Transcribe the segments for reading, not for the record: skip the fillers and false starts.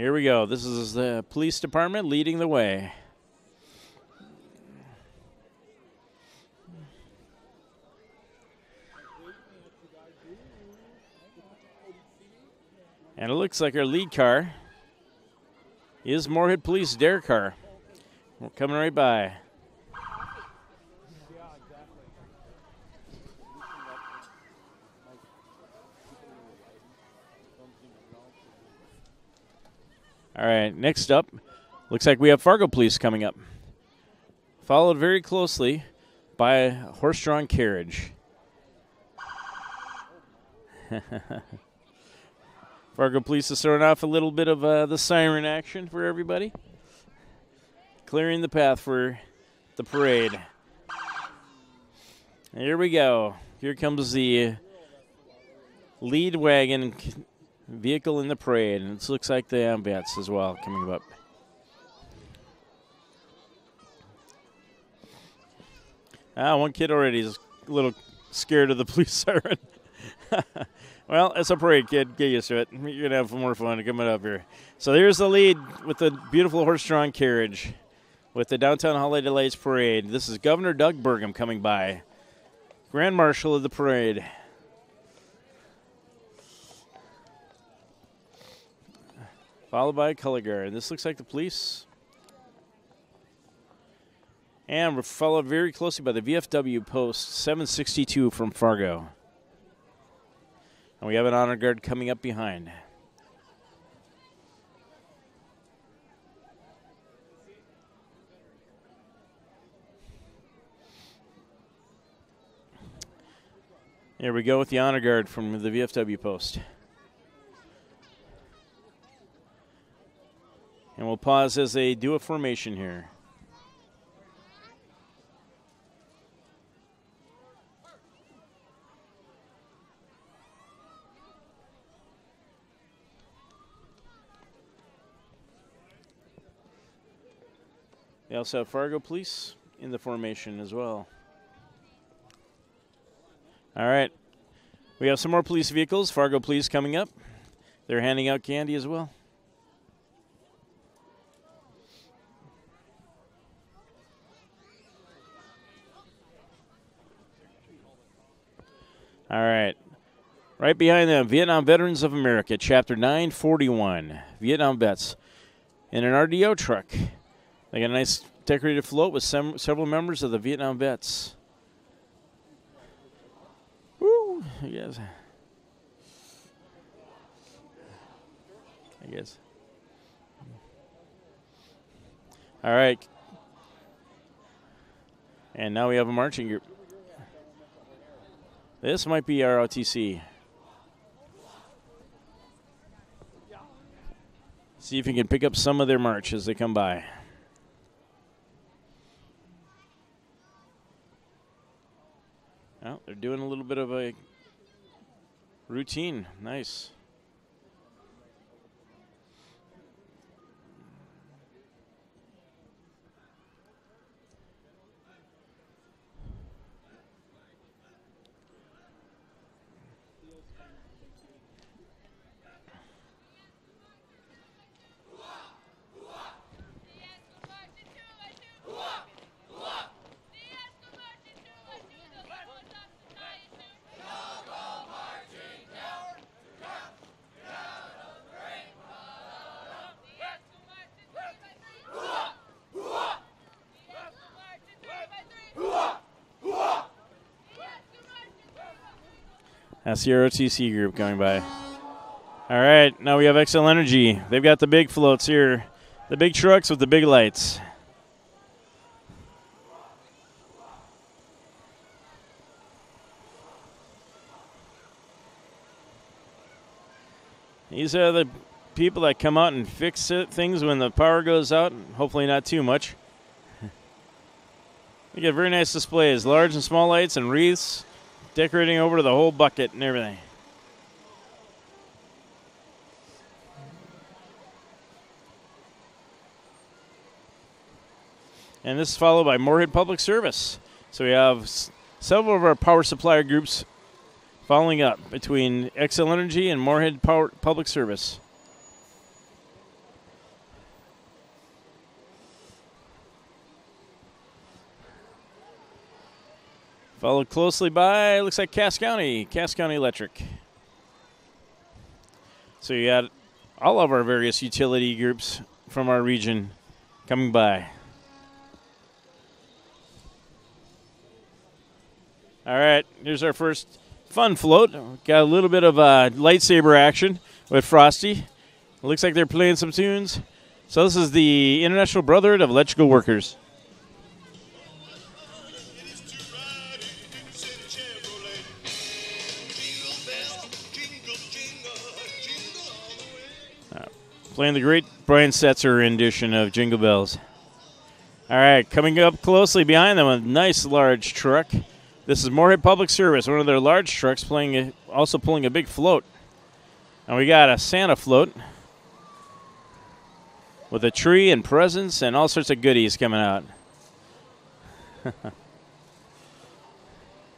Here we go. This is the police department leading the way. And it looks like our lead car is Moorhead Police Dare car. We're coming right by. All right, next up, looks like we have Fargo Police coming up. Followed very closely by a horse-drawn carriage. Fargo Police is throwing off a little bit of the siren action for everybody. Clearing the path for the parade. And here we go. Here comes the lead wagon vehicle in the parade, and it looks like the ambulance as well coming up. One kid already is a little scared of the police siren. Well, it's a parade, kid. Get used to it. You're going to have more fun coming up here. So there's the lead with the beautiful horse-drawn carriage with the Downtown Holiday Lights Parade. This is Governor Doug Burgum coming by, Grand Marshal of the parade. Followed by a color guard. This looks like the police. And we're followed very closely by the VFW post 762 from Fargo. And we have an honor guard coming up behind. Here we go with the honor guard from the VFW post. And we'll pause as they do a formation here. They also have Fargo Police in the formation as well. All right. We have some more police vehicles. Fargo Police coming up. They're handing out candy as well. All right. Right behind them, Vietnam Veterans of America, Chapter 941. Vietnam vets in an RDO truck. They got a nice decorated float with several members of the Vietnam vets. Woo! I guess. All right. And now we have a marching group. This might be our ROTC. See if you can pick up some of their march as they come by. Well, they're doing a little bit of a routine. Nice. That's the ROTC group going by. All right, now we have Xcel Energy. They've got the big floats here, the big trucks with the big lights. These are the people that come out and fix things when the power goes out, hopefully not too much. You get very nice displays, large and small lights and wreaths, decorating over the whole bucket and everything. And this is followed by Moorhead Public Service. So we have several of our power supplier groups following up between Xcel Energy and Moorhead Public Service. Followed closely by, looks like Cass County Electric. So you got all of our various utility groups from our region coming by. All right, here's our first fun float. Got a little bit of lightsaber action with Frosty. It looks like they're playing some tunes. So this is the International Brotherhood of Electrical Workers. Playing the great Brian Setzer rendition of Jingle Bells. All right, coming up closely behind them, a nice large truck. This is Moorhead Public Service, one of their large trucks, also pulling a big float. And we got a Santa float with a tree and presents and all sorts of goodies coming out.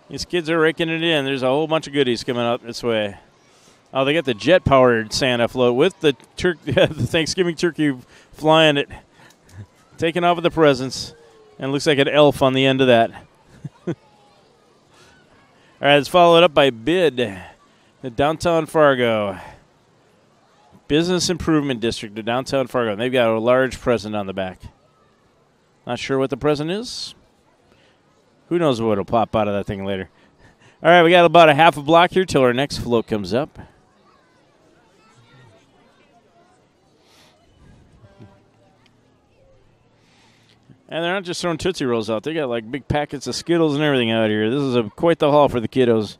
These kids are raking it in. There's a whole bunch of goodies coming up this way. Oh, they got the jet-powered Santa float with the the Thanksgiving turkey flying it, taking off with the presents, and looks like an elf on the end of that. All right, it's followed up by BID, the Downtown Fargo Business Improvement District of Downtown Fargo. They've got a large present on the back. Not sure what the present is. Who knows what will pop out of that thing later. All right, we got about a half a block here till our next float comes up. And they're not just throwing Tootsie Rolls out. They got like big packets of Skittles and everything out here. This is quite the haul for the kiddos.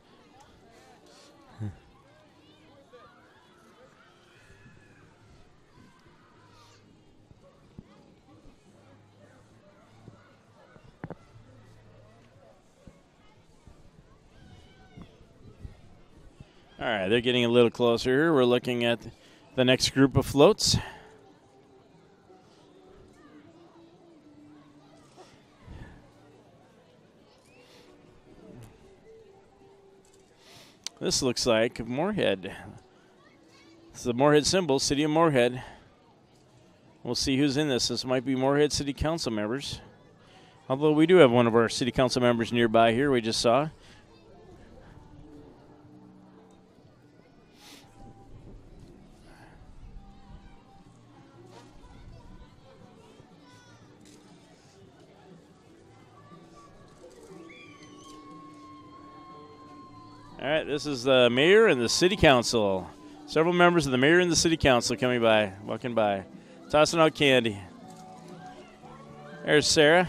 All right, they're getting a little closer here. We're looking at the next group of floats. This looks like Moorhead. It's the Moorhead symbol, City of Moorhead. We'll see who's in this. This might be Moorhead City Council members. Although we do have one of our City Council members nearby here, we just saw. All right, this is the mayor and the city council. Several members of the mayor and the city council coming by, walking by, tossing out candy. There's Sarah,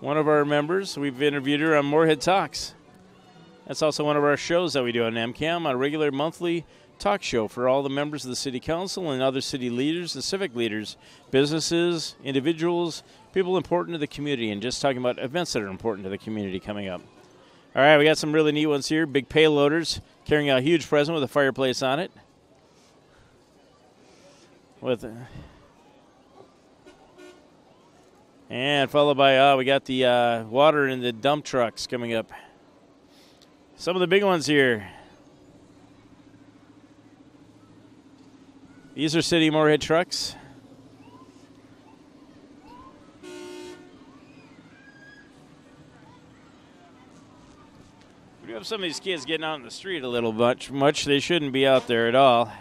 one of our members. We've interviewed her on Moorhead Talks. That's also one of our shows that we do on MCAM, a regular monthly talk show for all the members of the city council and other city leaders and civic leaders, businesses, individuals, people important to the community, and just talking about events that are important to the community coming up. All right, we got some really neat ones here. Big payloaders carrying a huge present with a fireplace on it. And followed by, we got the water in the dump trucks coming up. Some of the big ones here. These are City Moorhead trucks. We do have some of these kids getting out in the street a little much. They shouldn't be out there at all.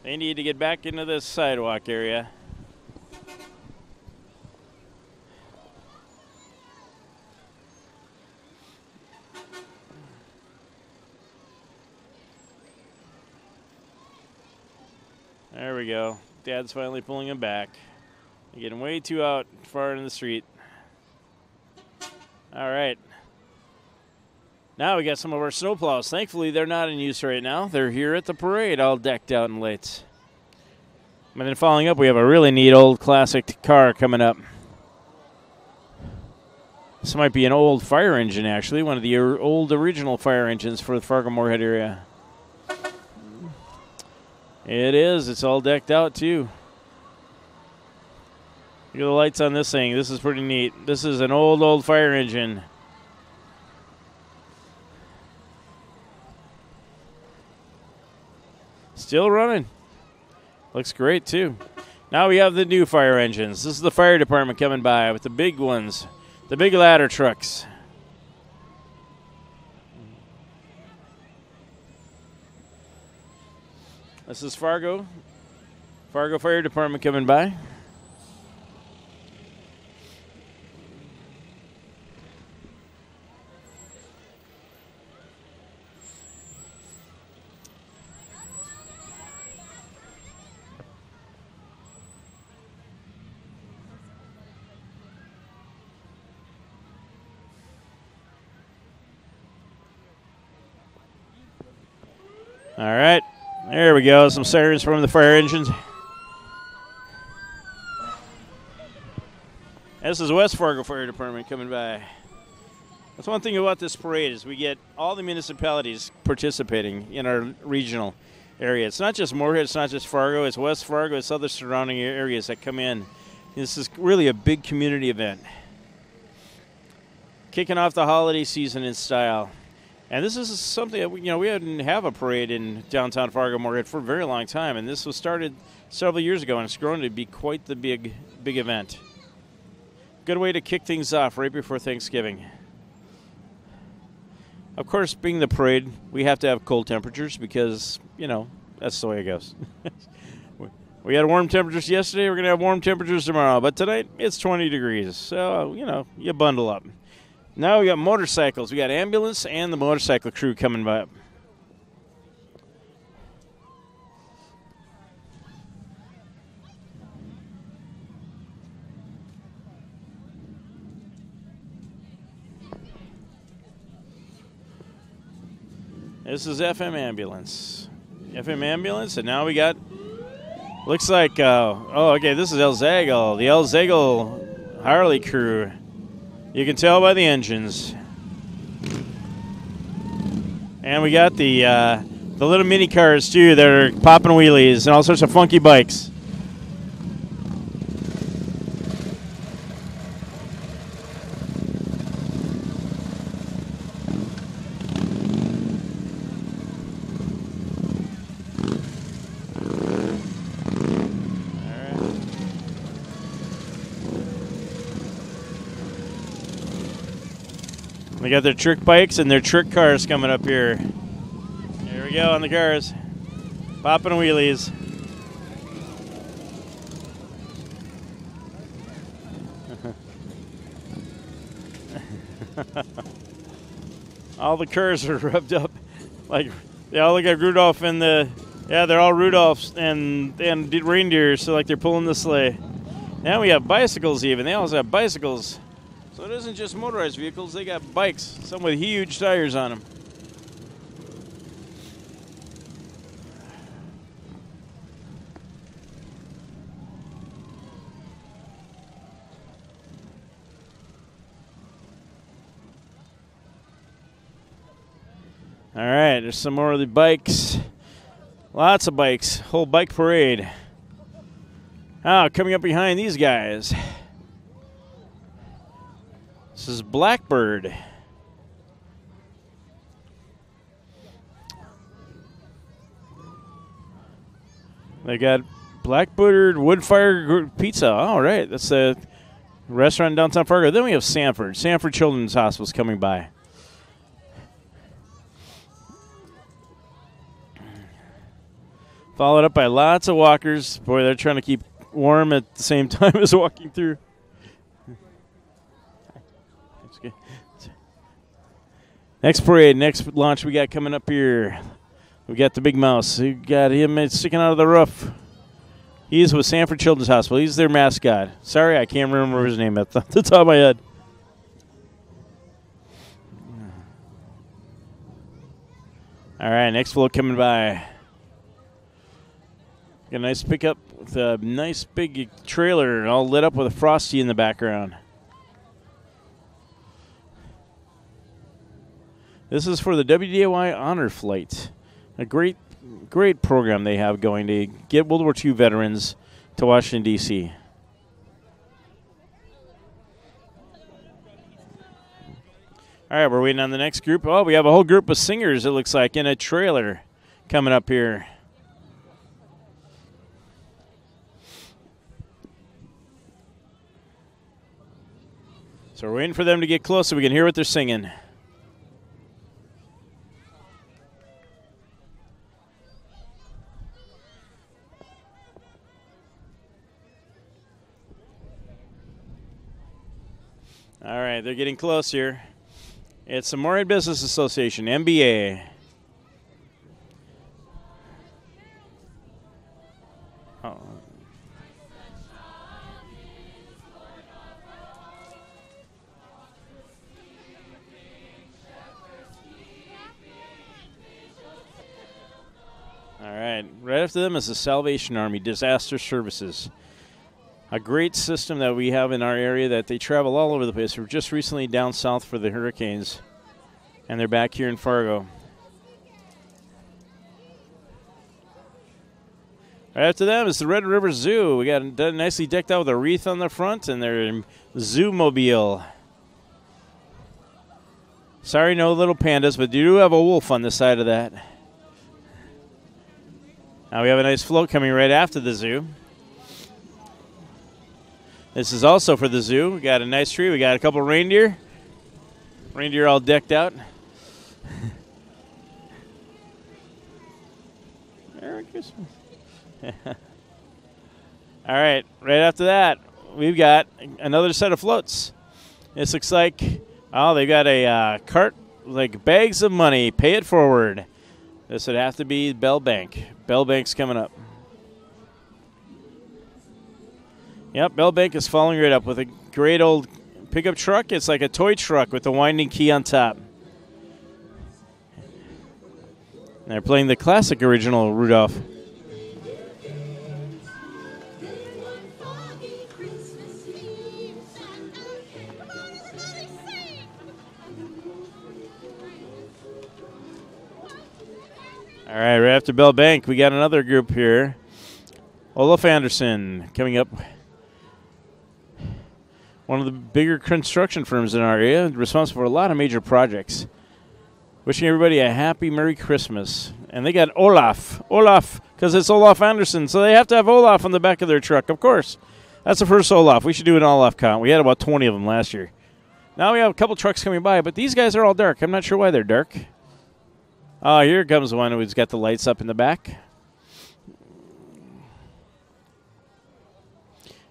They need to get back into this sidewalk area. There we go. Dad's finally pulling him back. They're getting way too out far in the street. All right. Now we got some of our snowplows. Thankfully, they're not in use right now. They're here at the parade, all decked out in lights. And then following up, we have a really neat old classic car coming up. This might be an old fire engine, actually, one of the old original fire engines for the Fargo-Moorhead area. It is. It's all decked out, too. Look at the lights on this thing. This is pretty neat. This is an old fire engine. Still running. Looks great, too. Now we have the new fire engines. This is the fire department coming by with the big ones, the big ladder trucks. This is Fargo Fire Department coming by. All right, there we go. Some sirens from the fire engines. This is West Fargo Fire Department coming by. That's one thing about this parade is we get all the municipalities participating in our regional area. It's not just Moorhead, it's not just Fargo, it's West Fargo, it's other surrounding areas that come in. This is really a big community event. Kicking off the holiday season in style. And this is something that we didn't have a parade in downtown Fargo Moorhead for a very long time, and this was started several years ago, and it's grown to be quite the big event. Good way to kick things off right before Thanksgiving. Of course, being the parade, we have to have cold temperatures because, that's the way it goes. We had warm temperatures yesterday, we're going to have warm temperatures tomorrow, but tonight it's 20 degrees, so, you bundle up. Now we got motorcycles. We got ambulance and the motorcycle crew coming by. This is FM ambulance. FM ambulance, and now we got, looks like, this is El Zagel, the El Zagel Harley crew. You can tell by the engines. And we got the little mini cars, too, that are popping wheelies and all sorts of funky bikes. They got their trick bikes and their trick cars coming up here. Here we go on the cars. Popping wheelies. All the cars are rubbed up. Like, they all look like Rudolph and they're all Rudolphs and reindeers, so like they're pulling the sleigh. Now we have bicycles even. They also have bicycles. So it isn't just motorized vehicles, they got bikes, some with huge tires on them. All right, there's some more of the bikes. Lots of bikes, whole bike parade. Coming up behind these guys. This is Blackbird. They got Blackbird Wood-Fire Pizza. All right, that's a restaurant in downtown Fargo. Then we have Sanford Children's Hospital's coming by. Followed up by lots of walkers. Boy, they're trying to keep warm at the same time as walking through. Next parade, next launch we got coming up here. We got the Big Mouse. We got him sticking out of the roof. He's with Sanford Children's Hospital. He's their mascot. Sorry, I can't remember his name at the top of my head. All right, next float coming by. Got a nice pickup with a nice big trailer all lit up with a Frosty in the background. This is for the WDAY Honor Flight, a great program they have going to get World War II veterans to Washington, D.C. All right, we're waiting on the next group. Oh, we have a whole group of singers, it looks like, in a trailer coming up here. So we're waiting for them to get close so we can hear what they're singing. All right, they're getting close here. It's the Morehead Business Association, MBA. Oh. All right, right after them is the Salvation Army Disaster Services. A great system that we have in our area that they travel all over the place. We're just recently down south for the hurricanes, and they're back here in Fargo. Right after them is the Red River Zoo. We got it nicely decked out with a wreath on the front and their Zoo-mobile. Sorry, no little pandas, but you do have a wolf on the side of that. Now we have a nice float coming right after the zoo. This is also for the zoo. We got a nice tree. We got a couple reindeer. Reindeer all decked out. Merry Christmas. All right, right after that, we've got another set of floats. This looks like, oh, they got a cart, like bags of money. Pay it forward. This would have to be Bell Bank. Bell Bank's coming up. Yep, Bell Bank is following right up with a great old pickup truck. It's like a toy truck with the winding key on top. And they're playing the classic original Rudolph. All right, right after Bell Bank, we got another group here. Olaf Anderson coming up. One of the bigger construction firms in our area, responsible for a lot of major projects. Wishing everybody a happy Merry Christmas. And they got Olaf, because it's Olaf Anderson, so they have to have Olaf on the back of their truck, of course. That's the first Olaf. We should do an Olaf count. We had about 20 of them last year. Now we have a couple trucks coming by, but these guys are all dark. I'm not sure why they're dark. Oh, here comes one who's got the lights up in the back.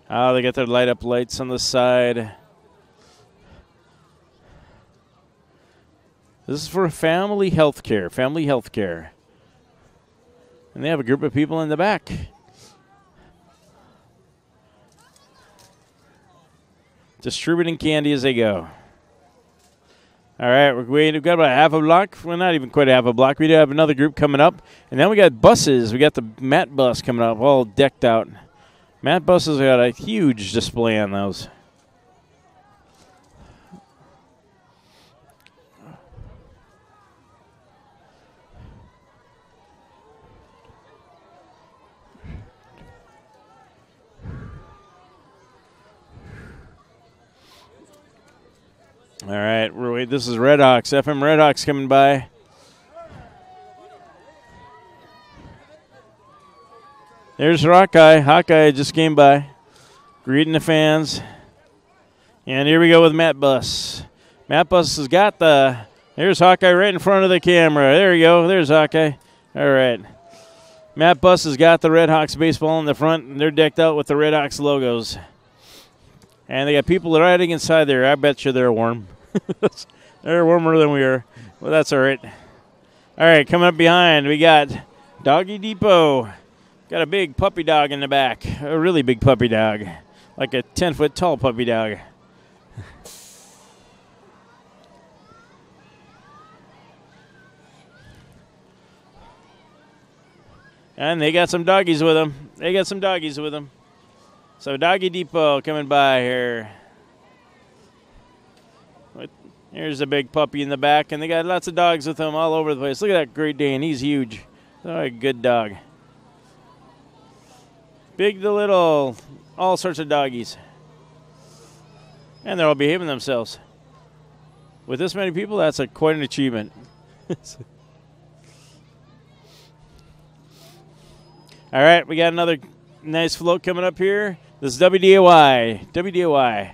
Oh, they got their light-up lights on the side. This is for family health care. And they have a group of people in the back. Distributing candy as they go. All right, we've got about half a block. Well, not even quite a half a block. We do have another group coming up. And then we got buses. We got the Matt bus coming up, all decked out. Matt buses got a huge display on those. All right, this is Red Hawks. FM Red Hawks coming by. There's Hawkeye. Hawkeye just came by, greeting the fans. And here we go with Matt Bus. Matt Bus has got there's Hawkeye right in front of the camera. There you go. There's Hawkeye. All right. Matt Bus has got the Red Hawks baseball in the front, and they're decked out with the Red Hawks logos. And they got people riding inside there. I bet you they're warm. They're warmer than we are. Well, that's all right. All right, coming up behind, we got Doggy Depot. Got a big puppy dog in the back. A really big puppy dog. Like a 10-foot tall puppy dog. And they got some doggies with them. So Doggy Depot coming by here. Here's a big puppy in the back, and they got lots of dogs with them all over the place. Look at that Great Dane. He's huge. Oh, a good dog. Big to little, all sorts of doggies. And they're all behaving themselves. With this many people, that's quite an achievement. All right, we got another nice float coming up here. This is WDAY.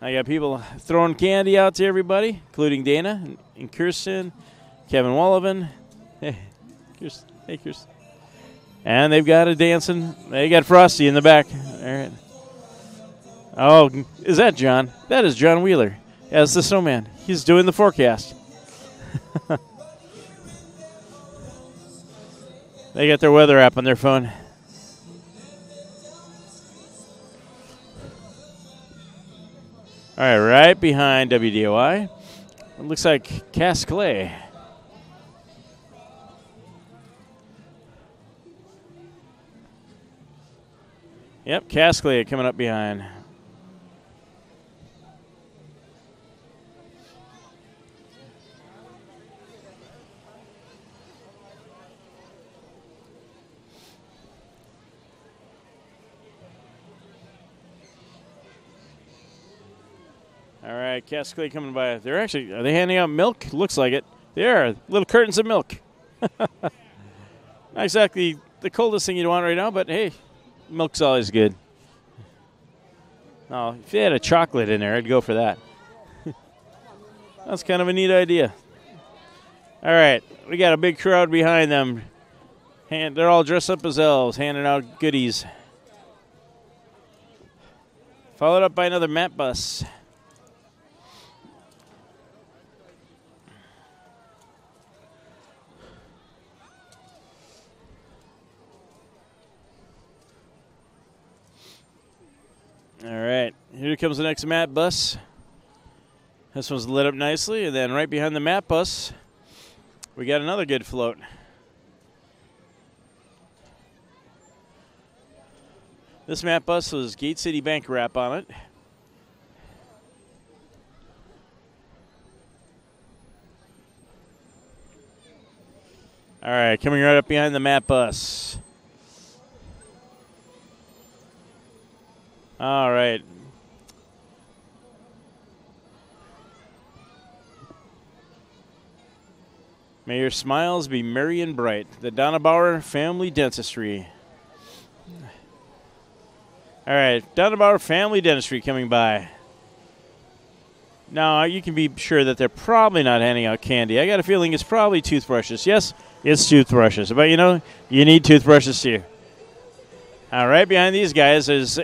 I got people throwing candy out to everybody, including Dana and Kirsten, Kevin Wallivan. Hey, Kirsten. And they've got a dancing. They got Frosty in the back. All right. Oh, is that John? That is John Wheeler as the snowman. He's doing the forecast. They got their weather app on their phone. All right, right behind WDOI. It looks like Cass Clay. Yep, Cass Clay coming up behind. All right, Cass Clay coming by. Are they handing out milk? Looks like it. They are. Little curtains of milk. Not exactly the coldest thing you'd want right now, but hey, milk's always good. Oh, if you had a chocolate in there, I'd go for that. That's kind of a neat idea. All right, we got a big crowd behind them. They're all dressed up as elves, handing out goodies. Followed up by another map bus. All right, here comes the next map bus. This one's lit up nicely, and then right behind the map bus, we got another good float. This map bus was Gate City Bank wrap on it. All right, coming right up behind the map bus. All right. May your smiles be merry and bright. The Donnerbauer Family Dentistry. All right, Donnerbauer Family Dentistry coming by. Now, you can be sure that they're probably not handing out candy. I got a feeling it's probably toothbrushes. Yes, it's toothbrushes. But, you need toothbrushes too. All right, behind these guys is...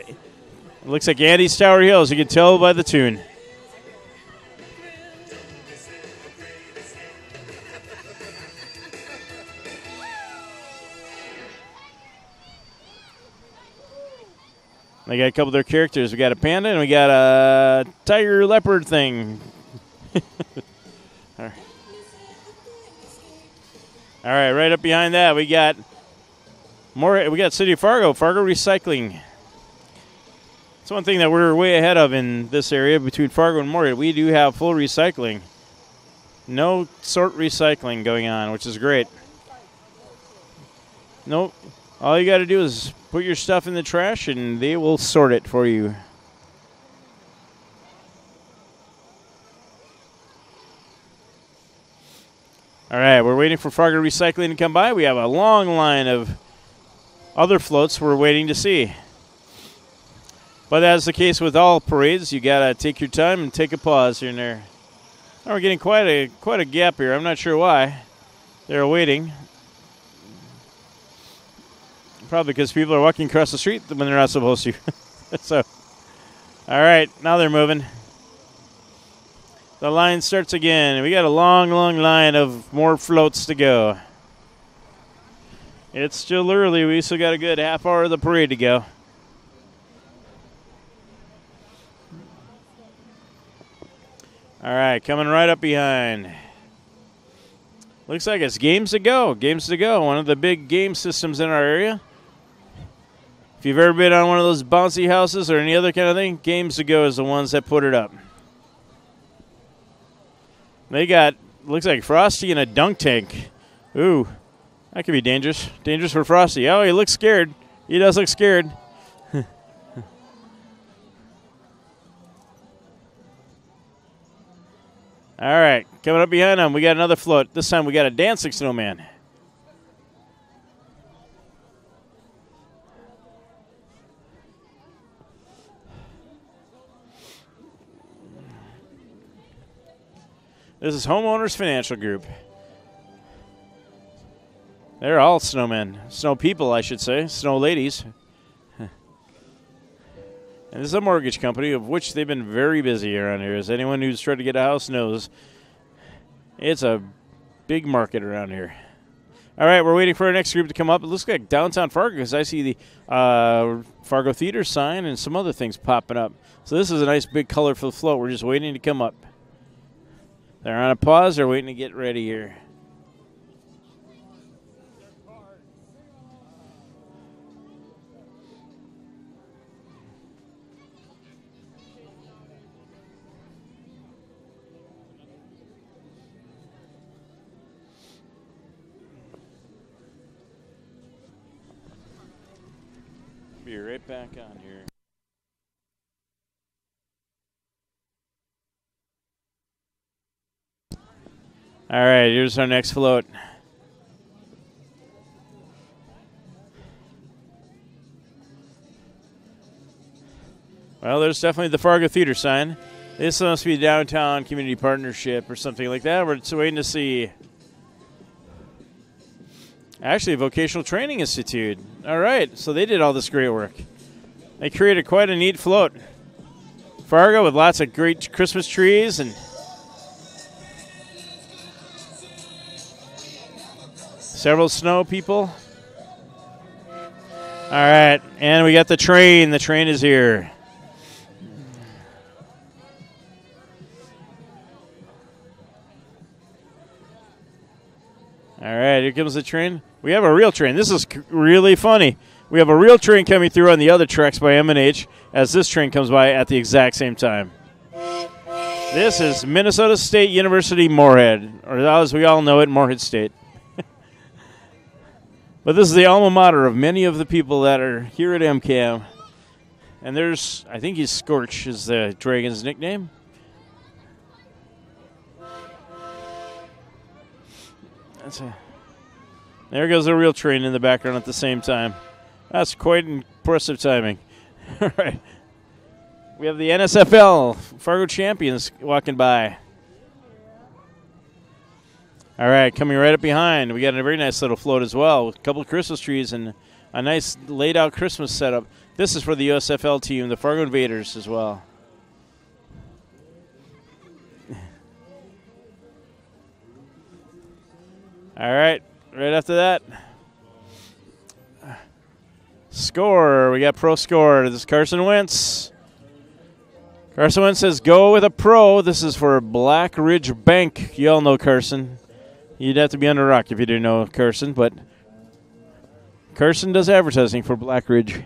It looks like Andy's Tower Hills. You can tell by the tune. They got a couple of their characters. We got a panda and we got a tiger leopard thing. All right, right up behind that we got more. We got City of Fargo Recycling. It's one thing that we're way ahead of in this area between Fargo and Morehead. We do have full recycling. No sort recycling going on, which is great. Nope. All you got to do is put your stuff in the trash and they will sort it for you. All right, we're waiting for Fargo Recycling to come by. We have a long line of other floats we're waiting to see. But as the case with all parades, you got to take your time and take a pause here and there. Now we're getting quite a gap here. I'm not sure why. They're waiting. Probably because people are walking across the street when they're not supposed to. So, all right, now they're moving. The line starts again. We got a long, long line of more floats to go. It's still early. We still got a good half hour of the parade to go. All right, coming right up behind. Looks like it's Games to Go. Games to Go, one of the big game systems in our area. If you've ever been on one of those bouncy houses or any other kind of thing, Games to Go is the ones that put it up. They got, looks like Frosty in a dunk tank. Ooh, that could be dangerous. Dangerous for Frosty. Oh, he looks scared. He does look scared. All right, coming up behind them, we got another float. This time we got a dancing snowman. This is Homeowners Financial Group. They're all snowmen. Snow people, I should say. Snow ladies. And And this is a mortgage company of which they've been very busy around here. As anyone who's tried to get a house knows, it's a big market around here. All right, we're waiting for our next group to come up. It looks like downtown Fargo because I see the Fargo Theater sign and some other things popping up. So this is a nice big colorful float. We're just waiting to come up. They're on a pause. They're waiting to get ready here. Be right back on here. All right, here's our next float. Well, there's definitely the Fargo Theater sign. This must be Downtown Community Partnership or something like that. We're just waiting to see. Actually, Vocational Training Institute. All right, so they did all this great work. They created quite a neat float. Fargo with lots of great Christmas trees and several snow people. All right, and we got the train. The train is here. All right, here comes the train. We have a real train. This is really funny. We have a real train coming through on the other tracks by M&H as this train comes by at the exact same time. This is Minnesota State University Moorhead, or as we all know it, Moorhead State. But this is the alma mater of many of the people that are here at MCAM. And there's, I think he's Scorch is the Dragon's nickname. There goes a real train in the background at the same time. That's quite impressive timing. All right. We have the NSFL Fargo champions walking by. All right, coming right up behind, we got a very nice little float as well with a couple of Christmas trees and a nice laid-out Christmas setup. This is for the USFL team, the Fargo Invaders as well. All right, right after that, score. We got pro score. This is Carson Wentz. Carson Wentz says, go with a pro. This is for Black Ridge Bank. You all know Carson. You'd have to be under a rock if you didn't know Carson, but Carson does advertising for Black Ridge.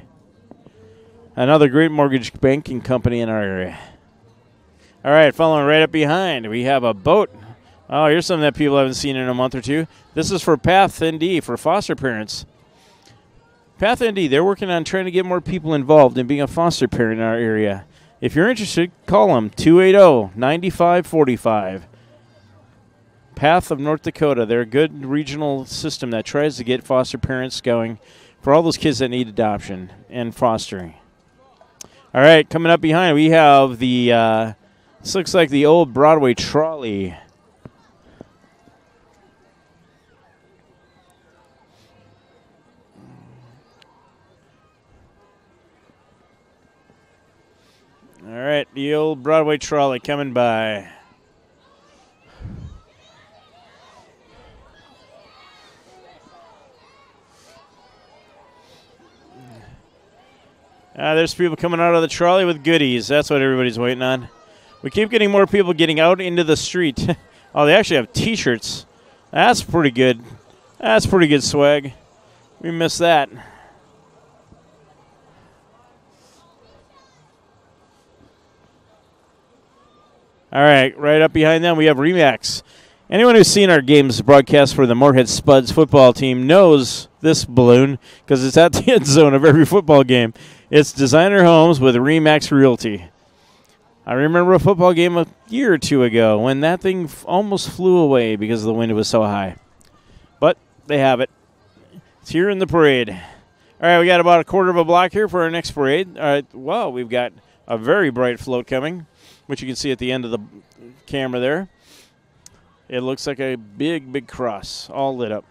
Another great mortgage banking company in our area. All right, following right up behind, we have a boat. Oh, here's something that people haven't seen in a month or two. This is for Path ND, for foster parents. Path ND, they're working on trying to get more people involved in being a foster parent in our area. If you're interested, call them, 280-9545. Path of North Dakota. They're a good regional system that tries to get foster parents going for all those kids that need adoption and fostering. All right, coming up behind, we have the, this looks like the old Broadway trolley. All right, the old Broadway trolley coming by. There's people coming out of the trolley with goodies. That's what everybody's waiting on. We keep getting more people getting out into the street. Oh, they actually have T-shirts. That's pretty good. That's pretty good swag. We missed that. All right, right up behind them, we have Remax. Anyone who's seen our games broadcast for the Moorhead Spuds football team knows this balloon because it's at the end zone of every football game. It's Designer Homes with Remax Realty. I remember a football game a year or two ago when that thing almost flew away because the wind was so high. But they have it. It's here in the parade. All right, we got about a quarter of a block here for our next parade. All right, well, we've got a very bright float coming, which you can see at the end of the camera there. It looks like a big, big cross, all lit up.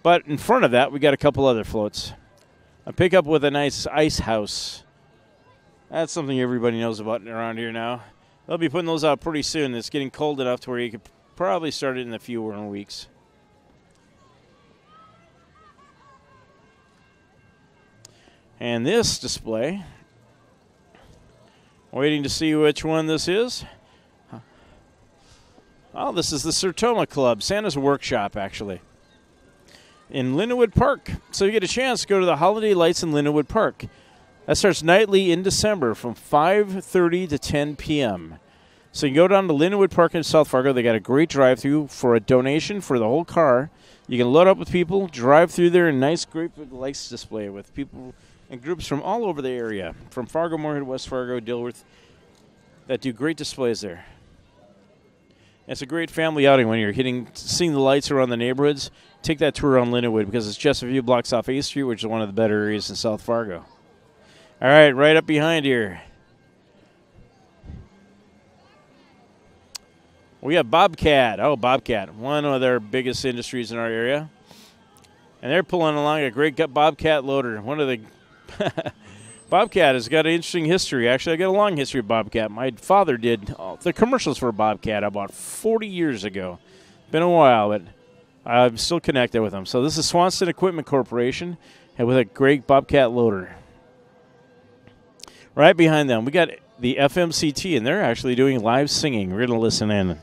But in front of that, we got a couple other floats. A pickup with a nice ice house. That's something everybody knows about around here now. They'll be putting those out pretty soon. It's getting cold enough to where you could probably start it in a few more weeks. And this display, waiting to see which one this is. Oh, this is the Sertoma Club, Santa's Workshop, actually, in Lindenwood Park. So you get a chance to go to the Holiday Lights in Lindenwood Park. That starts nightly in December from 5:30 to 10 p.m. So you can go down to Lindenwood Park in South Fargo. They got a great drive-through for a donation for the whole car. You can load up with people, drive through there, and nice, great big lights display with people and groups from all over the area, from Fargo, Moorhead, West Fargo, Dilworth, that do great displays there. It's a great family outing when you're seeing the lights around the neighborhoods. Take that tour around Lindenwood because it's just a few blocks off 8th Street, which is one of the better areas in South Fargo. All right, right up behind here, we got Bobcat. Oh, Bobcat, one of their biggest industries in our area. And they're pulling along a great Bobcat loader. One of the Bobcat has got an interesting history. Actually, I got a long history of Bobcat. My father did the commercials for Bobcat about 40 years ago. Been a while, but I'm still connected with them. So this is Swanson Equipment Corporation and with a great Bobcat loader. Right behind them, we got the FMCT, and they're actually doing live singing. We're going to listen in.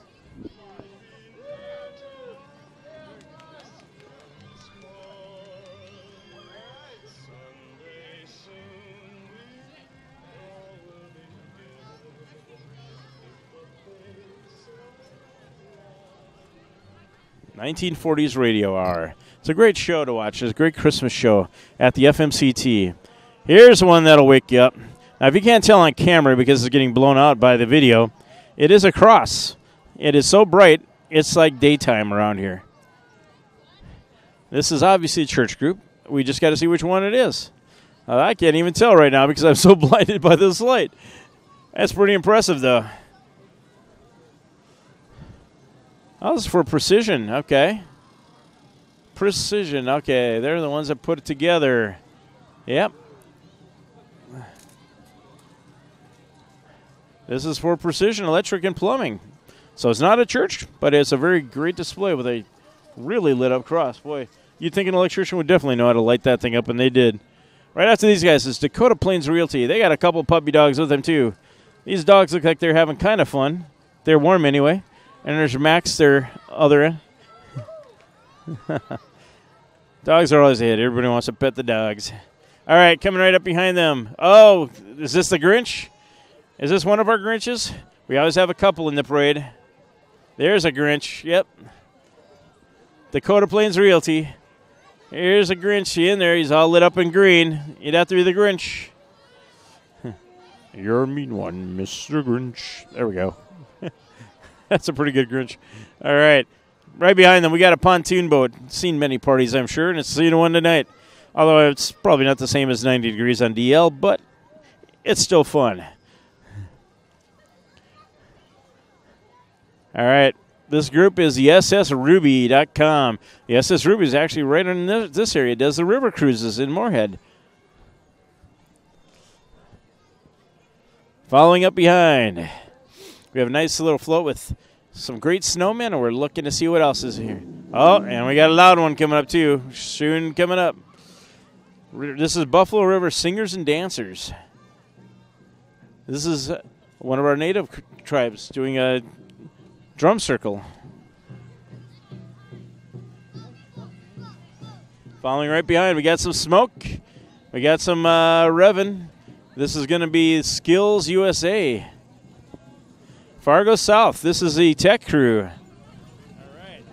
"1940s Radio Hour." It's a great show to watch. It's a great Christmas show at the FMCT. Here's one that'll wake you up. Now, if you can't tell on camera because it's getting blown out by the video, it is a cross. It is so bright, it's like daytime around here. This is obviously a church group. We just got to see which one it is. I can't even tell right now because I'm so blinded by this light. That's pretty impressive, though. Oh, this is for Precision. Okay. Precision. Okay, they're the ones that put it together. Yep. This is for Precision Electric and Plumbing. So it's not a church, but it's a very great display with a really lit up cross. Boy, you'd think an electrician would definitely know how to light that thing up, and they did. Right after these guys is Dakota Plains Realty. They got a couple puppy dogs with them, too. These dogs look like they're having kind of fun. They're warm anyway. And there's Max, their other end. Dogs are always a hit. Everybody wants to pet the dogs. All right, coming right up behind them. Oh, is this the Grinch? Is this one of our Grinches? We always have a couple in the parade. There's a Grinch. Yep. Dakota Plains Realty. Here's a Grinch in there. He's all lit up in green. You'd have to be the Grinch. You're a mean one, Mr. Grinch. There we go. That's a pretty good Grinch. All right. Right behind them, we got a pontoon boat. Seen many parties, I'm sure, and it's seen one tonight. Although it's probably not the same as 90 degrees on DL, but it's still fun. All right. This group is the SSRuby.com. The SS Ruby is actually right in this area. It does the river cruises in Moorhead. Following up behind, we have a nice little float with some great snowmen, and we're looking to see what else is here. Oh, and we got a loud one coming up, too. Soon coming up. This is Buffalo River Singers and Dancers. This is one of our native tribes doing a drum circle. Following right behind, we got some smoke. We got some revving. This is going to be Skills USA. Fargo South, this is the tech crew. All right.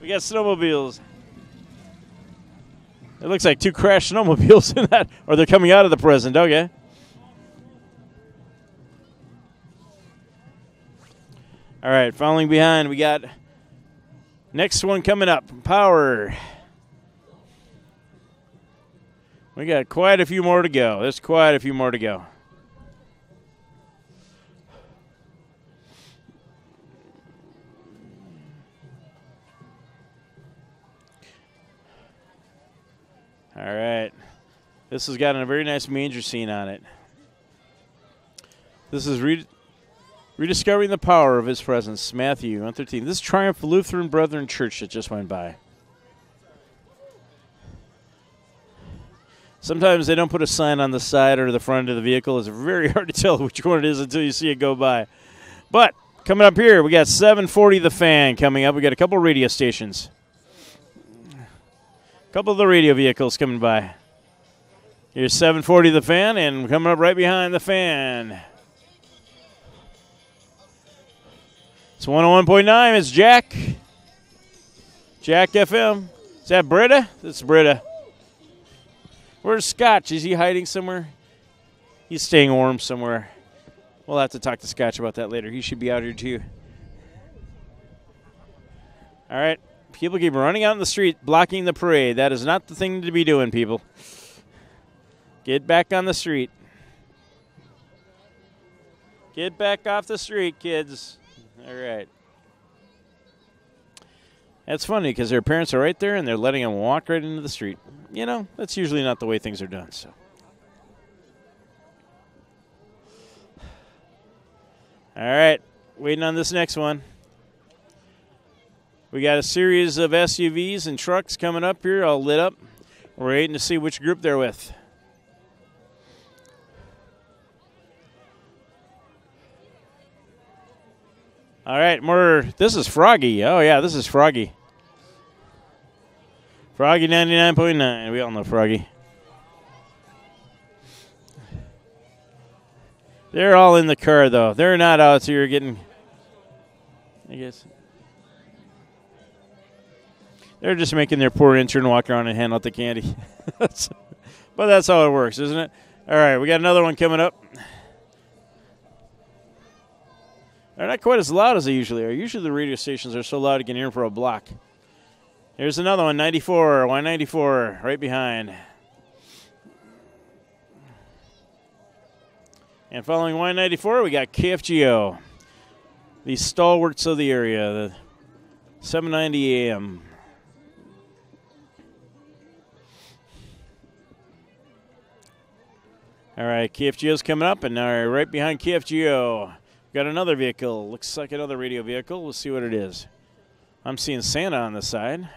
We got snowmobiles. It looks like two crashed snowmobiles in that, or they're coming out of the present. Okay. All right, following behind, we got next one coming up, Power. We got quite a few more to go. There's quite a few more to go. All right. This has got a very nice manger scene on it. This is rediscovering the power of his presence. Matthew 1:13. This is Triumph Lutheran Brethren Church that just went by. Sometimes they don't put a sign on the side or the front of the vehicle. It's very hard to tell which one it is until you see it go by. But coming up here, we got 740 The Fan coming up. We got a couple radio stations. A couple of the radio vehicles coming by. Here's 740 The Fan, and coming up right behind The Fan. It's 101.9. It's Jack. Jack FM. Is that Britta? It's Britta. Where's Scotch? Is he hiding somewhere? He's staying warm somewhere. We'll have to talk to Scotch about that later. He should be out here too. All right. People keep running out in the street, blocking the parade. That is not the thing to be doing, people. Get back on the street. Get back off the street, kids. All right. That's funny because their parents are right there and they're letting them walk right into the street. You know, that's usually not the way things are done. So, all right, waiting on this next one. We got a series of SUVs and trucks coming up here, all lit up. We're waiting to see which group they're with. All right, this is Froggy. Oh, yeah, this is Froggy. Froggy 99.9. We all know Froggy. They're all in the car, though. They're not out here getting, I guess. They're just making their poor intern walk around and hand out the candy. But that's how it works, isn't it? All right, we got another one coming up. They're not quite as loud as they usually are. Usually the radio stations are so loud you can hear them for a block. Here's another one, 94, Y94, right behind. And following Y94, we got KFGO, the stalwarts of the area, the 790 AM. All right, KFGO's coming up, and now right behind KFGO, got another vehicle. Looks like another radio vehicle. We'll see what it is. I'm seeing Santa on the side.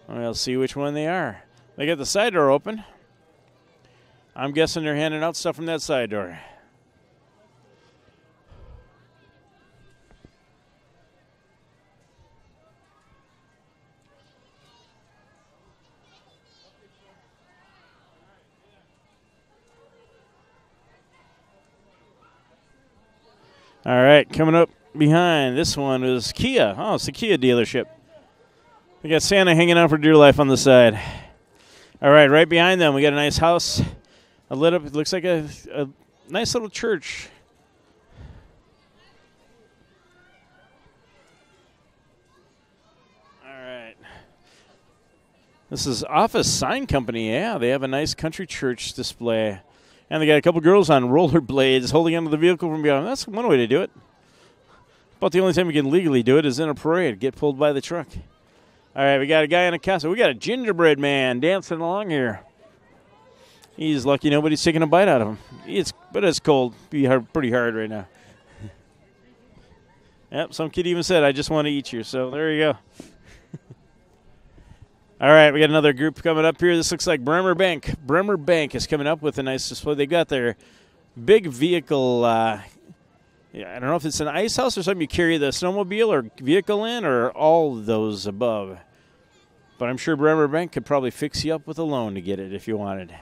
We'll see which one they are. They got the side door open. I'm guessing they're handing out stuff from that side door. All right, coming up behind this one is Kia. Oh, it's the Kia dealership. We got Santa hanging out for dear life on the side. All right, right behind them, we got a nice house. Lit up. It looks like a nice little church. All right. This is Office Sign Company. Yeah, they have a nice country church display. And they got a couple girls on rollerblades holding onto the vehicle from behind. That's one way to do it. About the only time we can legally do it is in a parade, get pulled by the truck. All right, we got a guy in a castle. We got a gingerbread man dancing along here. He's lucky nobody's taking a bite out of him. But it's cold. Pretty hard right now. Yep, some kid even said, I just want to eat you. So there you go. All right, we got another group coming up here. This looks like Bremer Bank. Bremer Bank is coming up with a nice display. They got their big vehicle. I don't know if it's an ice house or something you carry the snowmobile or vehicle in, or all those above. But I'm sure Bremer Bank could probably fix you up with a loan to get it if you wanted.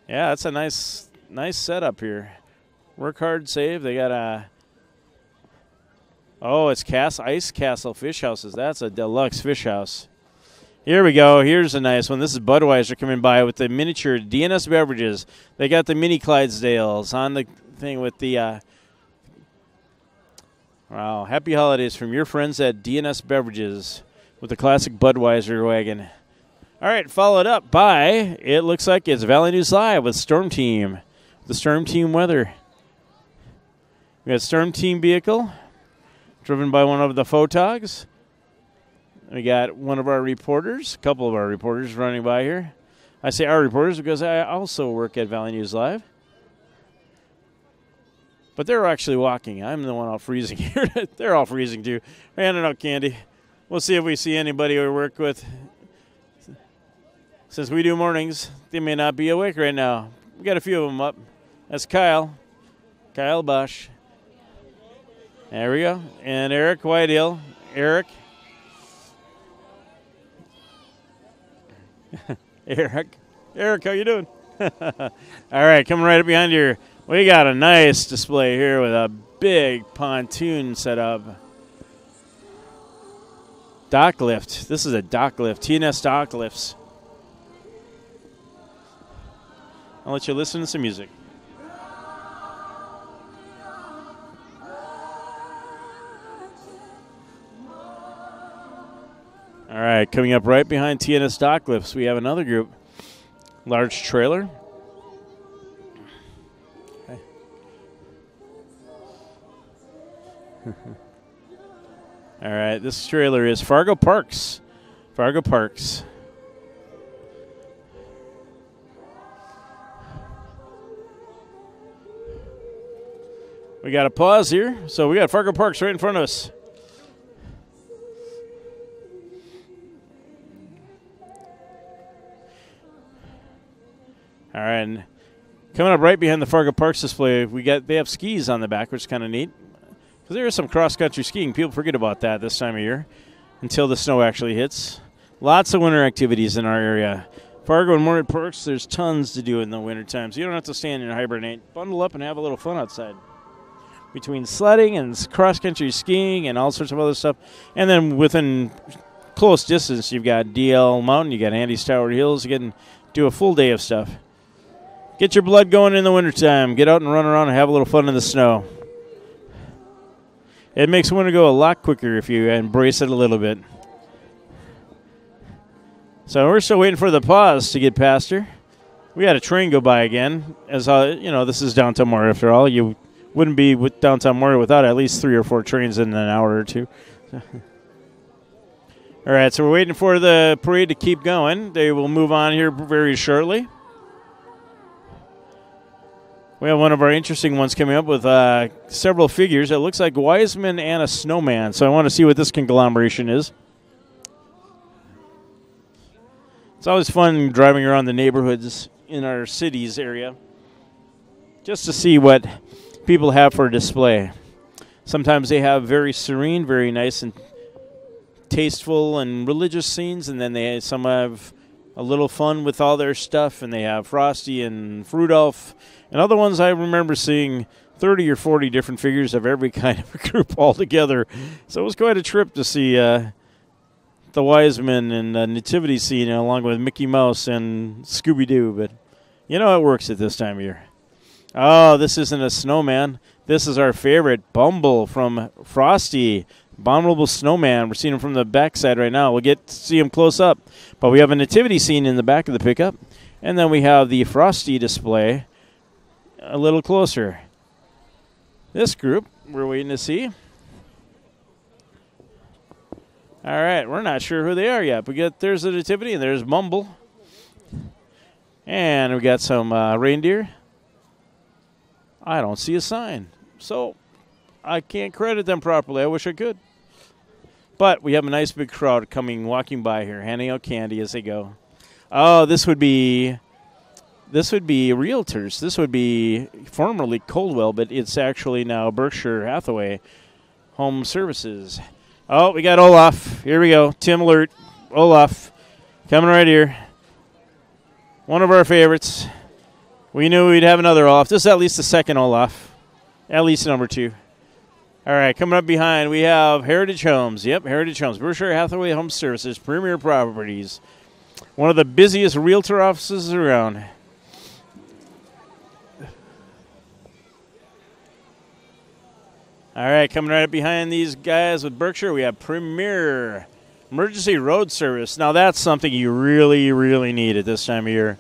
Yeah, that's a nice setup here. Work hard, save. They got a. Oh, it's Ice Castle Fish Houses. That's a deluxe fish house. Here we go. Here's a nice one. This is Budweiser coming by with the miniature DNS beverages. They got the mini Clydesdales on the thing with the. Wow, happy holidays from your friends at DNS Beverages with the classic Budweiser wagon. All right, followed up by, it looks like it's Valley News Live with Storm Team. The Storm Team weather. We got Storm Team vehicle driven by one of the photogs. We got one of our reporters, a couple of our reporters running by here. I say our reporters because I also work at Valley News Live. But they're actually walking. I'm the one all freezing here. They're all freezing too. We're handing out candy. We'll see if we see anybody we work with. Since we do mornings, they may not be awake right now. We got a few of them up. That's Kyle Bosch. There we go. And Eric Whitehill. Eric, how you doing? All right, coming right up behind here. We got a nice display here with a big pontoon set up. Dock lift. This is a dock lift. TNS dock lifts. I'll let you listen to some music. All right, coming up right behind TNS dock lifts, we have another group. Large trailer. Okay. All right, this trailer is Fargo Parks. Fargo Parks. We got a pause here. So we got Fargo Parks right in front of us. All right, and coming up right behind the Fargo Parks display, they have skis on the back, which is kind of neat. Because there is some cross-country skiing. People forget about that this time of year until the snow actually hits. Lots of winter activities in our area. Fargo and Moorhead Parks, there's tons to do in the winter time, so you don't have to stand and hibernate. Bundle up and have a little fun outside. Between sledding and cross-country skiing and all sorts of other stuff. And then within close distance, you've got DL Mountain, you got Andy's Tower Hills. You can do a full day of stuff. Get your blood going in the wintertime. Get out and run around and have a little fun in the snow. It makes winter go a lot quicker if you embrace it a little bit. So we're still waiting for the pause to get past her. We had a train go by again. As this is downtown Moorhead after all. You wouldn't be with downtown Moorhead without at least 3 or 4 trains in an hour or two. All right, so we're waiting for the parade to keep going. They will move on here very shortly. We have one of our interesting ones coming up with several figures. It looks like Wiseman and a snowman. So I want to see what this conglomeration is. It's always fun driving around the neighborhoods in our cities area just to see what people have for display. Sometimes they have very serene, very nice and tasteful and religious scenes, and then some have a little fun with all their stuff, and they have Frosty and Rudolph. And other ones I remember seeing 30 or 40 different figures of every kind of a group all together. So it was quite a trip to see the Wiseman and the nativity scene along with Mickey Mouse and Scooby-Doo. But it works at this time of year. Oh, this isn't a snowman. This is our favorite, Bumble from Frosty. Abominable Snowman. We're seeing him from the backside right now. We'll get to see him close up. But we have a nativity scene in the back of the pickup. And then we have the Frosty display a little closer. This group we're waiting to see. All right, we're not sure who they are yet. But there's the nativity and there's Bumble. And we got some reindeer. I don't see a sign. So I can't credit them properly. I wish I could. But we have a nice big crowd walking by here, handing out candy as they go. Oh, this would be realtors. This would be formerly Coldwell, but it's actually now Berkshire Hathaway Home Services. Oh, we got Olaf. Here we go. Tim Alert. Olaf coming right here. One of our favorites. We knew we'd have another Olaf. This is at least the second Olaf. At least number 2. All right, coming up behind, we have Heritage Homes. Yep, Heritage Homes. Berkshire Hathaway Home Services, Premier Properties. One of the busiest realtor offices around. All right, coming right up behind these guys with Berkshire, we have Premier Emergency Road Service. Now, that's something you really, really need at this time of year.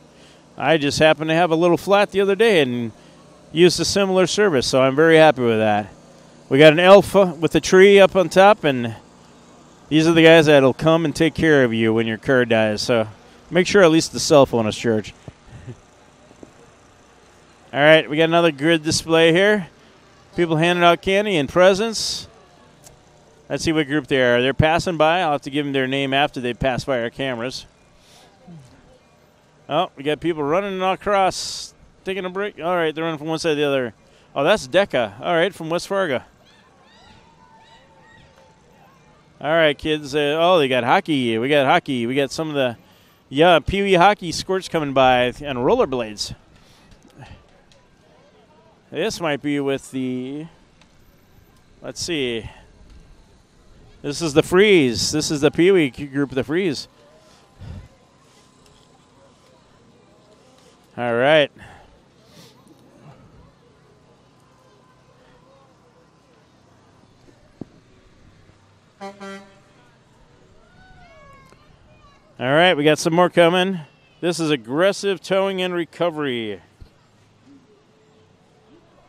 I just happened to have a little flat the other day and used a similar service, so I'm very happy with that. We got an elf with a tree up on top, and These are the guys that'll come and take care of you when your car dies. So make sure at least the cell phone is charged. All right, we got another grid display here. People handing out candy and presents. Let's see what group they are. They're passing by. I'll have to give them their name after they pass by our cameras. Oh, we got people running across, taking a break. All right, they're running from one side to the other. Oh, that's Decca. All right, from West Fargo. All right, kids. They got hockey. We got hockey. We got some of the, Pee Wee hockey squirts coming by and rollerblades. This might be with the, let's see. This is the Freeze. This is the Pee Wee group, the Freeze. All right. All right, we got some more coming. This is aggressive towing and recovery.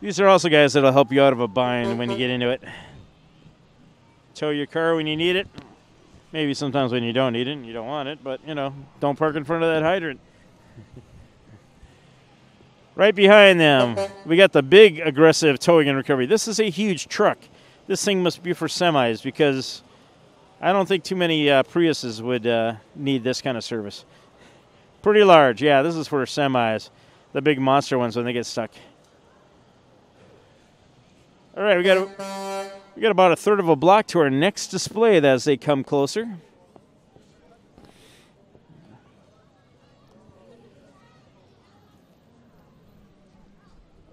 These are also guys that'll help you out of a bind when you get into it. Tow your car when you need it. Maybe sometimes when you don't need it and you don't want it, but, don't park in front of that hydrant. Right behind them, we got the big aggressive towing and recovery. This is a huge truck. This thing must be for semis because I don't think too many Priuses would need this kind of service. Pretty large. Yeah, this is for semis, the big monster ones when they get stuck. All right, we got about a third of a block to our next display as they come closer.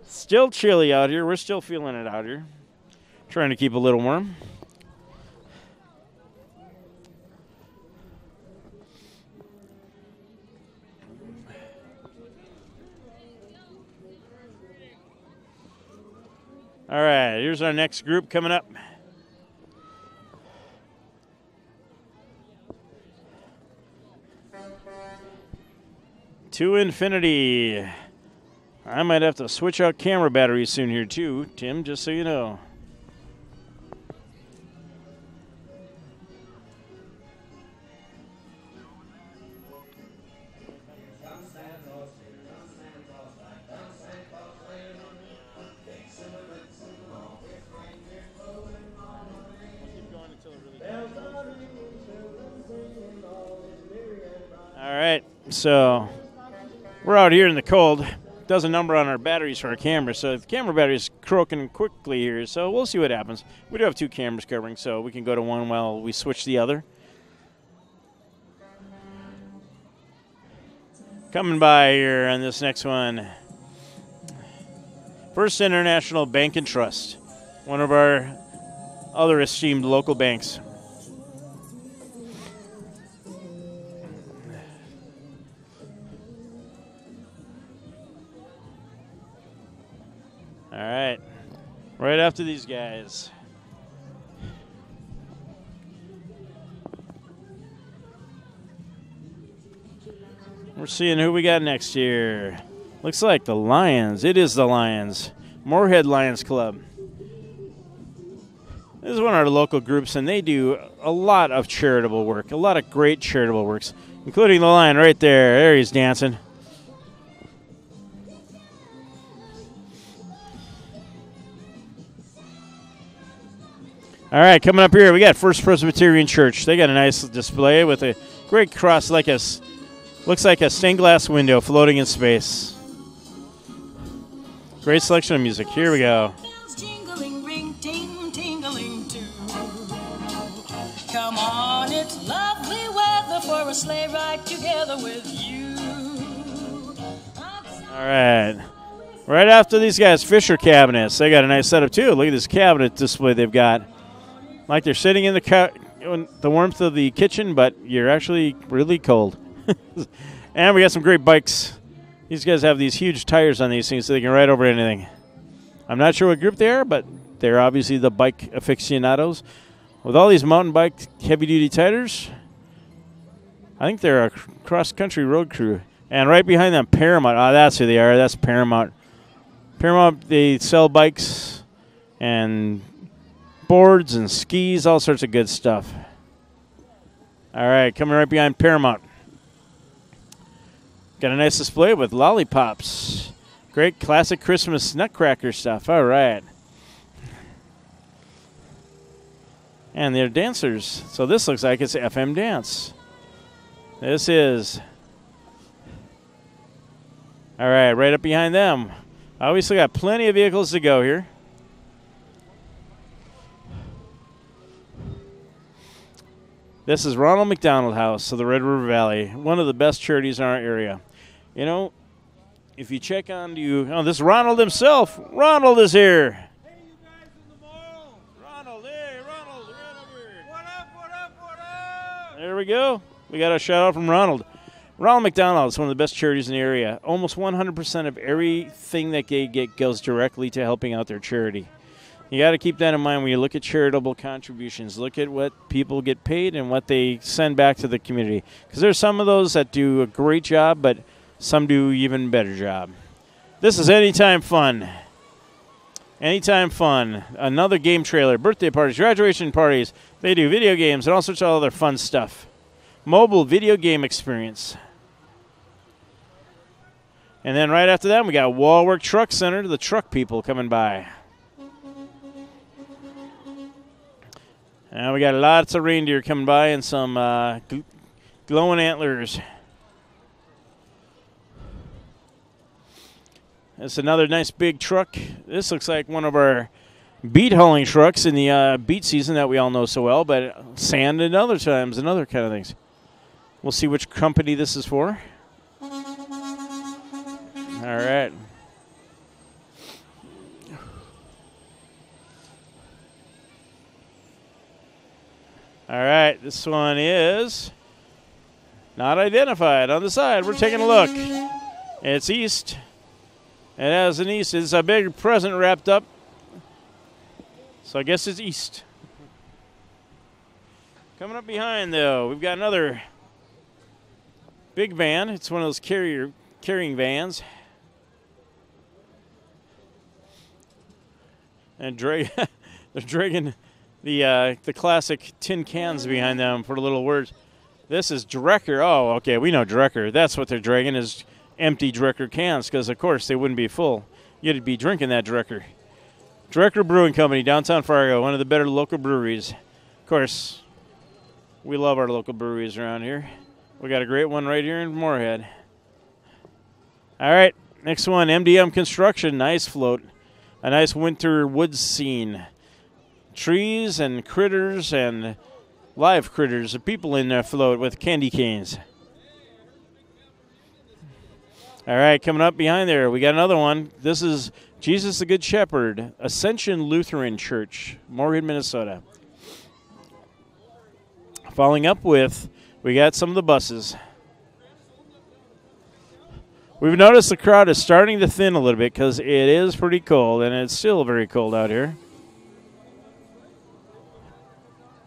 Still chilly out here. We're still feeling it out here. Trying to keep a little warm. All right, here's our next group coming up. To infinity. I might have to switch out camera batteries soon here too, Tim, just so you know. All right, so we're out here in the cold. Does a number on our batteries for our camera, so the camera battery is croaking quickly here, so we'll see what happens. We do have two cameras covering, so we can go to one while we switch the other. Coming by here on this next one, First International Bank and Trust, one of our other esteemed local banks. All right, right after these guys. We're seeing who we got next year. Looks like the Lions. It is the Lions. Moorhead Lions Club. This is one of our local groups, and they do a lot of charitable work, a lot of great charitable works, including the Lion right there. There he's dancing. All right, coming up here, we got First Presbyterian Church. They got a nice display with a great cross, looks like a stained glass window floating in space. Great selection of music. Here we go. Come on, it's lovely weather for a sleigh ride together with you. All right. Right after these guys, Fisher Cabinets. They got a nice setup, too. Look at this cabinet display they've got. Like they're sitting in the warmth of the kitchen, but you're actually really cold. And we got some great bikes. These guys have these huge tires on these things so they can ride over anything. I'm not sure what group they are, but they're obviously the bike aficionados. With all these mountain bike heavy-duty tires, I think they're a cross-country road crew. And right behind them, Paramount. Oh, that's who they are. That's Paramount. Paramount, they sell bikes and boards and skis, all sorts of good stuff. All right, coming right behind Paramount. Got a nice display with lollipops. Great classic Christmas nutcracker stuff. All right. And they're dancers. So this looks like it's FM Dance. This is. All right up behind them. Obviously got plenty of vehicles to go here. This is Ronald McDonald House of the Red River Valley, one of the best charities in our area. You know, if you check on this is Ronald himself. Ronald is here. Hey, you guys in the mall. Ronald, hey, Ronald, right over here. What up, what up, what up? There we go. We got a shout out from Ronald. Ronald McDonald is one of the best charities in the area. Almost 100% of everything that they get goes directly to helping out their charity. You got to keep that in mind when you look at charitable contributions. Look at what people get paid and what they send back to the community. Because there's some of those that do a great job, but some do even better job. This is Anytime Fun. Anytime Fun. Another game trailer. Birthday parties, graduation parties. They do video games and all sorts of other fun stuff. Mobile video game experience. And then right after that, we got Wallwork Truck Center, the truck people coming by. And we got lots of reindeer coming by and some glowing antlers. It's another nice big truck. This looks like one of our beet hauling trucks in the beet season that we all know so well, but sand and other times and other kind of things. We'll see which company this is for. All right. All right, this one is not identified. On the side, we're taking a look. It's east. It has an east. It's a big present wrapped up. So I guess it's east. Coming up behind, though, we've got another big van. It's one of those carrying vans. And they're dragging the classic tin cans behind them for little words. This is Drecker. Oh, okay, we know Drecker. That's what they're dragging is empty Drecker cans because, of course, they wouldn't be full. You'd be drinking that Drecker. Drecker Brewing Company, downtown Fargo, one of the better local breweries. Of course, we love our local breweries around here. We got a great one right here in Moorhead. All right, next one, MDM Construction, nice float. A nice winter woods scene. Trees and critters and live critters, people in there float with candy canes. All right, coming up behind there, we got another one. This is Jesus the Good Shepherd, Ascension Lutheran Church, Moorhead, Minnesota. Following up with, we got some of the buses. We've noticed the crowd is starting to thin a little bit because it is pretty cold, and it's still very cold out here.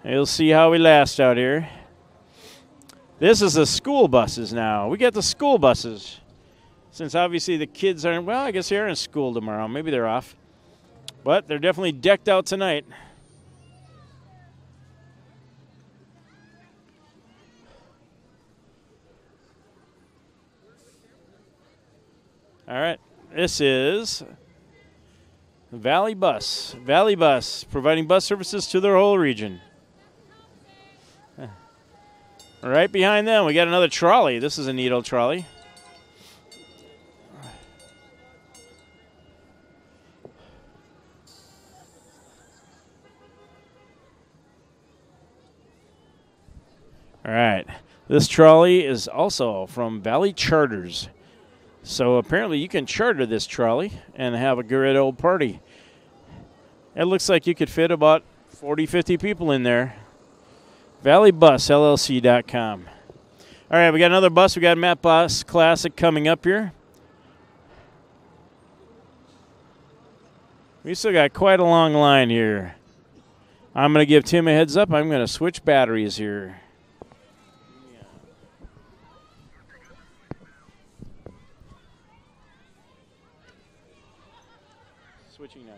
You'll see how we last out here. This is the school buses now. We got the school buses. Since obviously the kids aren't, well, I guess they are in school tomorrow. Maybe they're off. But they're definitely decked out tonight. All right, this is Valley Bus. Valley Bus, providing bus services to their whole region. Right behind them, we got another trolley. This is a neat old trolley. All right, this trolley is also from Valley Charters. So apparently you can charter this trolley and have a great old party. It looks like you could fit about 40, 50 people in there. ValleyBusLLC.com. All right, we got another bus. We got Matt Bus Classic coming up here. We still got quite a long line here. I'm going to give Tim a heads up. I'm going to switch batteries here. Switching now.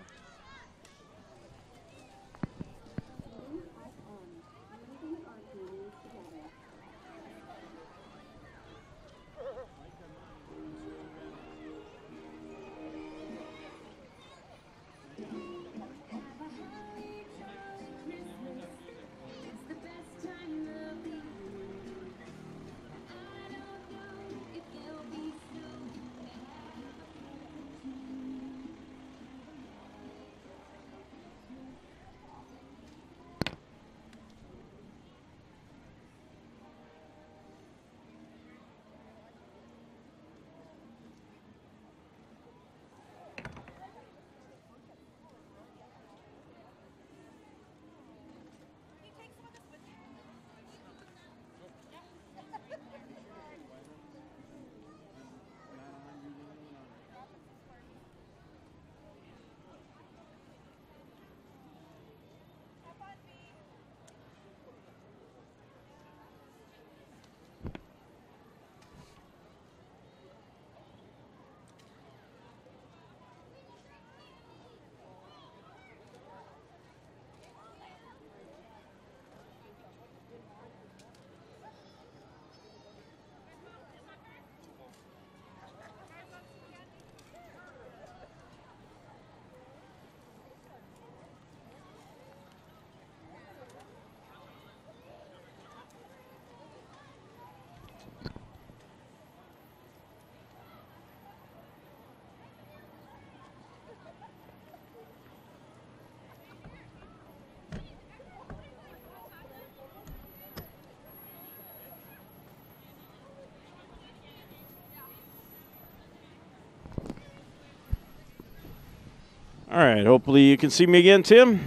All right, hopefully you can see me again, Tim.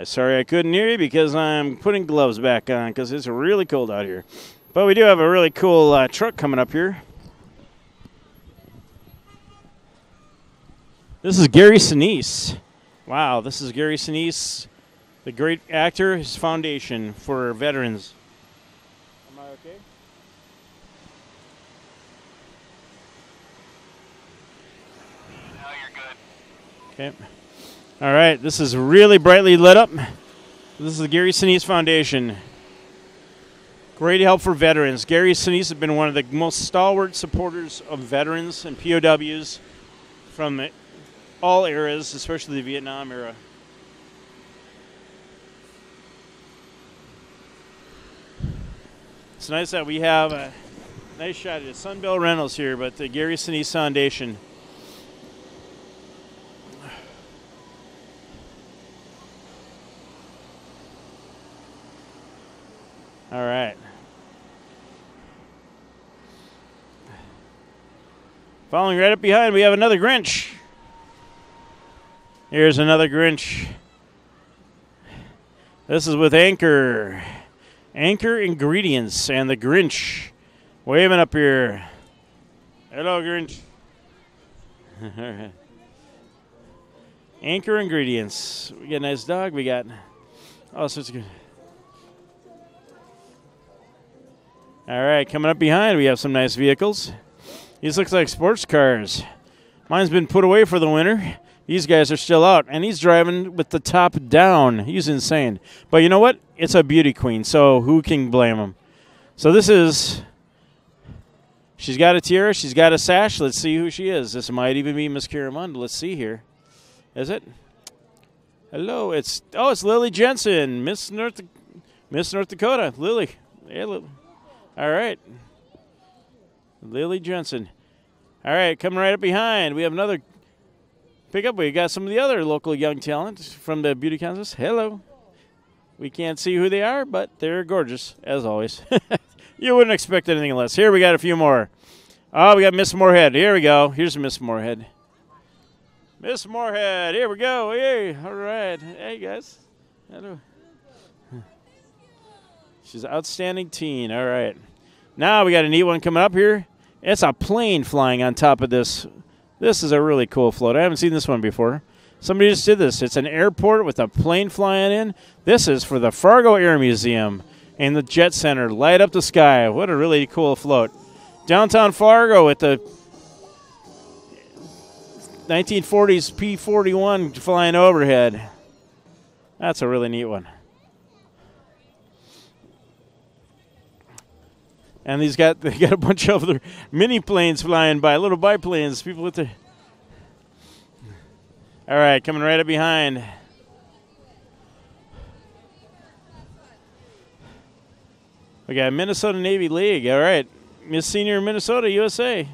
Sorry I couldn't hear you because I'm putting gloves back on because it's really cold out here. But we do have a really cool truck coming up here. This is Gary Sinise. Wow, this is Gary Sinise, the great actor, his foundation for veterans. Am I okay? No, you're good. Okay. All right, this is really brightly lit up. This is the Gary Sinise Foundation. Great help for veterans. Gary Sinise has been one of the most stalwart supporters of veterans and POWs from all eras, especially the Vietnam era. It's nice that we have a nice shot at Sunbelt Rentals here, but the Gary Sinise Foundation. All right. Following right up behind, we have another Grinch. Here's another Grinch. This is with Anchor. Anchor Ingredients and the Grinch waving up here. Hello, Grinch. All right. Anchor Ingredients. We got a nice dog. We got all sorts of good. All right, coming up behind, we have some nice vehicles. These looks like sports cars. Mine's been put away for the winter. These guys are still out, and he's driving with the top down. He's insane. But you know what? It's a beauty queen, so who can blame him? So this is, she's got a tiara, she's got a sash. Let's see who she is. This might even be Miss Kiramunda. Let's see here. Is it? Hello, it's Lily Jensen, Miss North Dakota. Lily. Yeah, Lily. All right. Lily Jensen. All right, coming right up behind, we have another pickup. We got some of the other local young talent from the beauty contest. Hello. We can't see who they are, but they're gorgeous, as always. You wouldn't expect anything less. Here we got a few more. Oh, we got Miss Moorhead. Here we go. Here's Miss Moorhead. Miss Moorhead. Here we go. Hey, all right. Hey, guys. Hello. She's an outstanding teen. All right. Now we got a neat one coming up here. It's a plane flying on top of this. This is a really cool float. I haven't seen this one before. Somebody just did this. It's an airport with a plane flying in. This is for the Fargo Air Museum and the Jet Center. Light up the sky. What a really cool float. Downtown Fargo with the 1940s P-41 flying overhead. That's a really neat one. And they got a bunch of other mini planes flying by, little biplanes. People with the. All right, coming right up behind. We got Minnesota Navy League. All right, Miss Senior Minnesota USA,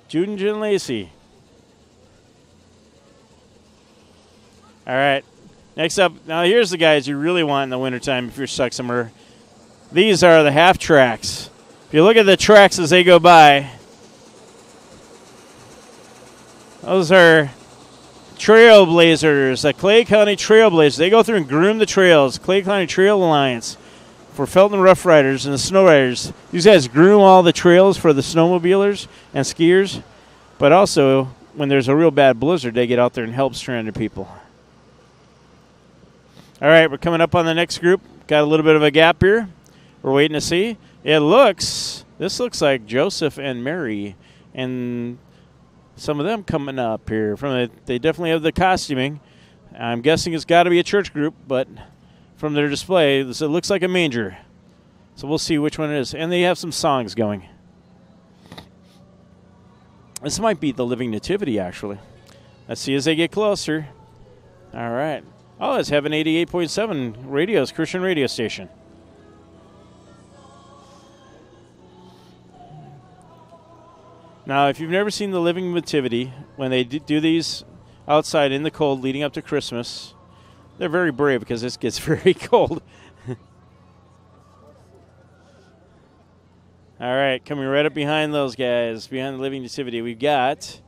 Juden Lacey. All right, next up. Now here's the guys you really want in the wintertime if you're Suxamer. These are the half tracks. If you look at the tracks as they go by, those are trailblazers, the Clay County Trailblazers. They go through and groom the trails. Clay County Trail Alliance for Felton Rough Riders and the Snow Riders. These guys groom all the trails for the snowmobilers and skiers, but also when there's a real bad blizzard, they get out there and help stranded people. All right, we're coming up on the next group. Got a little bit of a gap here. We're waiting to see. This looks like Joseph and Mary, and some of them coming up here. They definitely have the costuming. I'm guessing it's got to be a church group, but from their display, it looks like a manger. So we'll see which one it is. And they have some songs going. This might be the Living Nativity, actually. Let's see as they get closer. All right. Oh, it's Heaven 88.7 radios, Christian radio station. Now, if you've never seen the Living Nativity, when they do these outside in the cold leading up to Christmas, they're very brave because this gets very cold. All right, coming right up behind those guys, behind the Living Nativity, we've got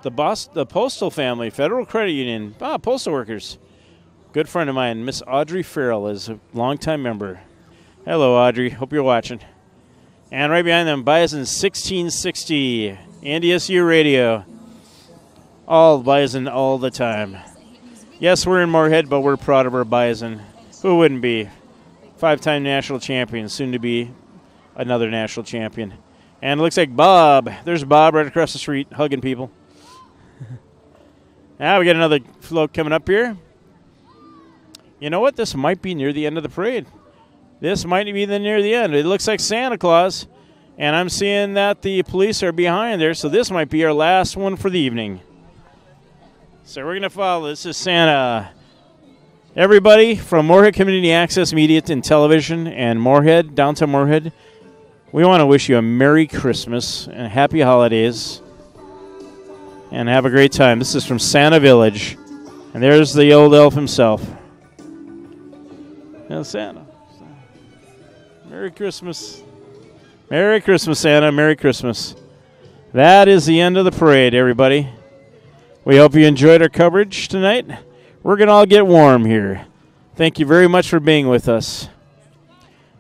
the Postal family, Federal Credit Union, postal workers. Good friend of mine, Miss Audrey Farrell, is a longtime member. Hello, Audrey. Hope you're watching. And right behind them, Bison 1660, Andy SU Radio. All Bison all the time. Yes, we're in Moorhead, but we're proud of our Bison. Who wouldn't be? 5-time national champion, soon to be another national champion. And it looks like Bob. There's Bob right across the street hugging people. Now we got another float coming up here. You know what? This might be near the end of the parade. This might be near the end. It looks like Santa Claus, and I'm seeing that the police are behind there, so this might be our last one for the evening. So we're going to follow. This is Santa. Everybody from Moorhead Community Access Media and Television and Moorhead, downtown Moorhead, we want to wish you a Merry Christmas and Happy Holidays and have a great time. This is from Santa Village, and there's the old elf himself. And Santa. Merry Christmas. Merry Christmas, Santa. Merry Christmas. That is the end of the parade, everybody. We hope you enjoyed our coverage tonight. We're going to all get warm here. Thank you very much for being with us.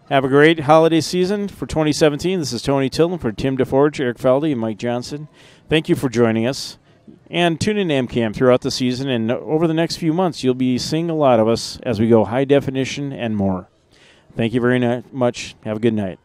Have a great holiday season for 2017. This is Tony Tilton for Tim DeForge, Eric Faldy, and Mike Johnson. Thank you for joining us. And tune in to MCAM throughout the season, and over the next few months, you'll be seeing a lot of us as we go high definition and more. Thank you very much. Have a good night.